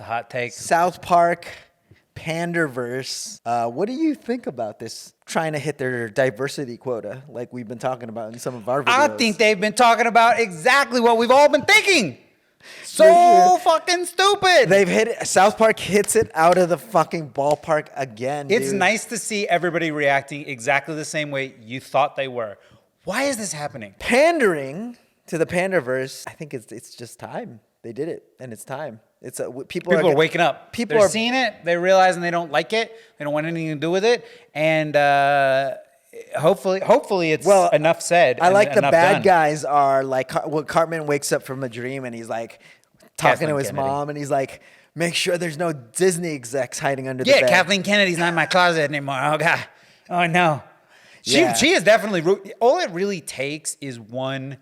a hot take. South Park, Panderverse. What do you think about this? Trying to hit their diversity quota, like we've been talking about in some of our videos. I think they've been talking about exactly what we've all been thinking. So fucking stupid. They've hit it. South Park hits it out of the fucking ballpark again. It's dude. nice to see everybody reacting exactly the same way you thought they were. Why is this happening? Pandering to the Panderverse. I think it's just time. They did it, and it's time. It's people are waking up. People They're are seeing it. They're realizing they don't like it. They don't want anything to do with it. And hopefully it's enough said. I like the bad done. guys are like when Cartman wakes up from a dream and he's like talking to his mom and he's like, make sure there's no Disney execs hiding under the bed. Yeah, Kathleen Kennedy's not in my closet anymore. Oh God. Oh no. She is definitely. All it really takes is one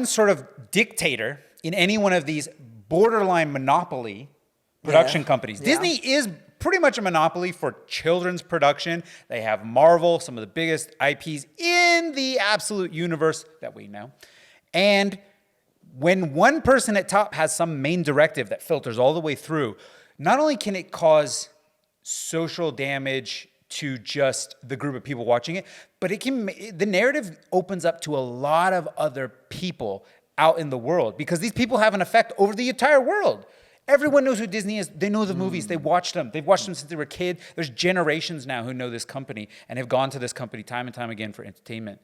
sort of dictator in any one of these borderline monopoly production companies. Yeah. Disney is pretty much a monopoly for children's production. They have Marvel, some of the biggest IPs in the absolute universe that we know. And when one person at top has some main directive that filters all the way through, not only can it cause social damage to just the group of people watching it, but the narrative opens up to a lot of other people out in the world because these people have an effect over the entire world. Everyone knows who Disney is. They know the movies. They watched them. They've watched them since they were a kid. There's generations now who know this company and have gone to this company time and time again for entertainment.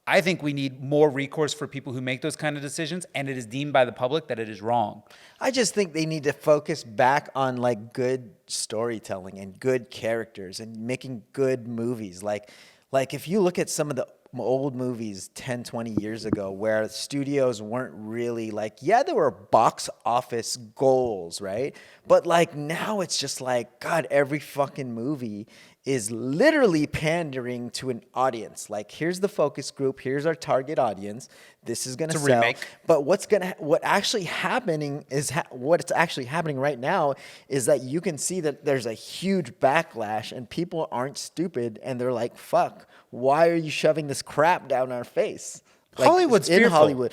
I think we need more recourse for people who make those kind of decisions, and it is deemed by the public that it is wrong. I just think they need to focus back on like good storytelling and good characters and making good movies. Like if you look at some of the old movies 10, 20 years ago where studios weren't really like, yeah, there were box office goals, right? But like now it's just like, God, every fucking movie is literally pandering to an audience. Like, here's the focus group, here's our target audience. This is gonna sell. Remake. But what's actually happening right now is that you can see that there's a huge backlash and people aren't stupid and they're like, fuck, why are you shoving this crap down our face? Like, Hollywood's in fearful. Hollywood.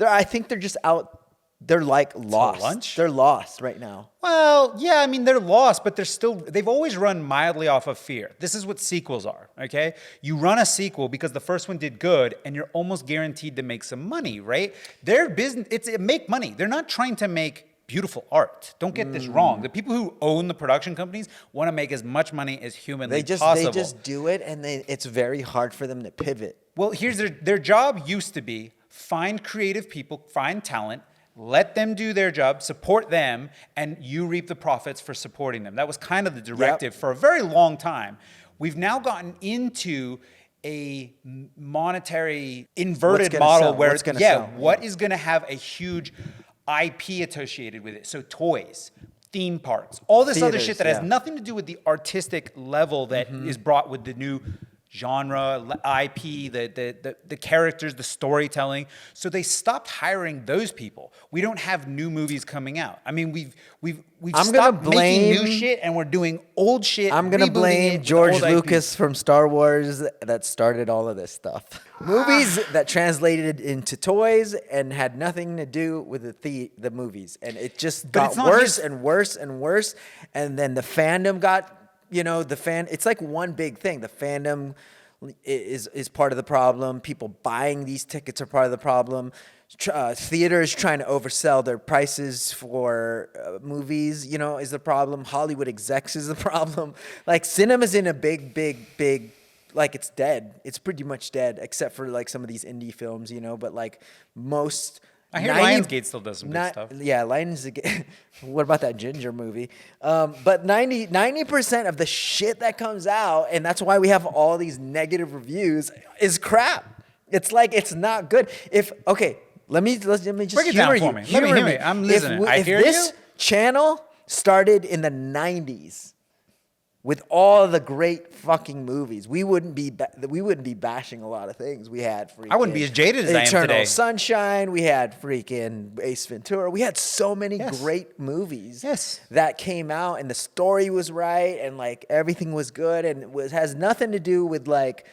I think they're just out. They're like lost. Lunch? They're lost right now. Well, yeah, I mean, they're lost, but they've always run mildly off of fear. This is what sequels are, okay? You run a sequel because the first one did good and you're almost guaranteed to make some money, right? Their business, make money. They're not trying to make beautiful art. Don't get this wrong. The people who own the production companies want to make as much money as humanly possible. They just do it and it's very hard for them to pivot. Well, here's their job used to be find creative people, find talent, let them do their job, support them, and you reap the profits for supporting them. That was kind of the directive for a very long time. We've now gotten into a monetary inverted model where what is going to have a huge IP associated with it. So toys, theme parks, all this other shit that has nothing to do with the artistic level that is brought with the new genre, IP, the characters, the storytelling. So they stopped hiring those people. We don't have new movies coming out. I mean, we've stopped making new shit and we're doing old shit. I'm gonna blame George Lucas from Star Wars that started all of this stuff. Movies that translated into toys and had nothing to do with the movies, and it just got worse and worse and worse. And then the fandom got. It's like one big thing. The fandom is part of the problem. People buying these tickets are part of the problem. Theaters trying to oversell their prices for movies, is the problem. Hollywood execs is the problem. Like, cinema's in a big, like, it's dead. It's pretty much dead, except for, like, some of these indie films, but, like, most... I hear Lionsgate still does some good stuff. Yeah, Lionsgate. What about that Ginger movie? But 90% of the shit that comes out, and that's why we have all these negative reviews, is crap. It's like, it's not good. Let me just break it down for me. Let me hear me. I'm listening. If this channel started in the 90s, with all the great fucking movies, we wouldn't be bashing a lot of things. We had I wouldn't be as jaded as I am today. Eternal Sunshine. We had freaking Ace Ventura. We had so many great movies that came out, and the story was right, and like everything was good, and has nothing to do with like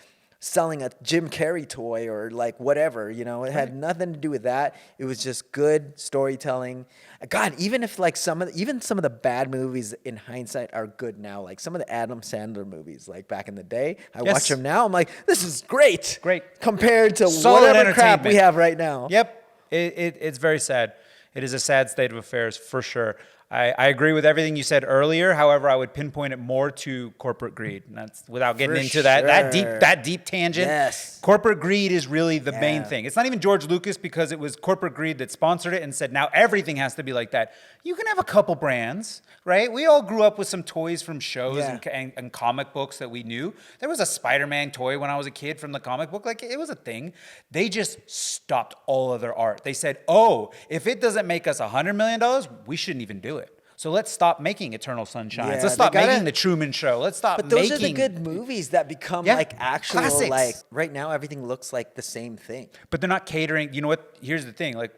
selling a Jim Carrey toy or like whatever, you know, it had nothing to do with that. It was just good storytelling. God, even if like some of the bad movies in hindsight are good now, like some of the Adam Sandler movies, like back in the day, I watch them now. I'm like, this is great, compared to Solid whatever crap we entertainment. have right now. Yep, it's very sad. It is a sad state of affairs for sure. I agree with everything you said earlier. However, I would pinpoint it more to corporate greed. And that's without getting into that deep tangent. Yes. Corporate greed is really the main thing. It's not even George Lucas, because it was corporate greed that sponsored it and said now everything has to be like that. You can have a couple brands, right? We all grew up with some toys from shows and comic books that we knew. There was a Spider-Man toy when I was a kid from the comic book. Like, it was a thing. They just stopped all of their art. They said, oh, if it doesn't make us $100 million, we shouldn't even do it. So let's stop making Eternal Sunshine. Yeah, let's stop making The Truman Show. Let's stop making... But those are the good movies that become like actual, classics. like, right now everything looks like the same thing. But they're not catering. You know what? Here's the thing. Like,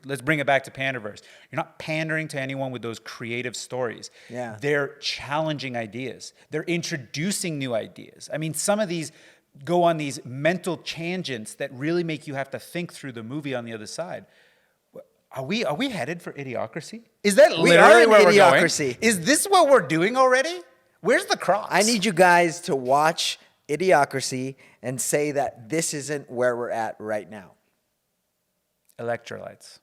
let's bring it back to Panderverse. You're not pandering to anyone with those creative stories. Yeah. They're challenging ideas. They're introducing new ideas. I mean, some of these go on these mental tangents that really make you have to think through the movie on the other side. Are we headed for Idiocracy? Is that literally where we're going? Is this what we're doing already? Where's the cross? I need you guys to watch Idiocracy and say that this isn't where we're at right now. Electrolytes.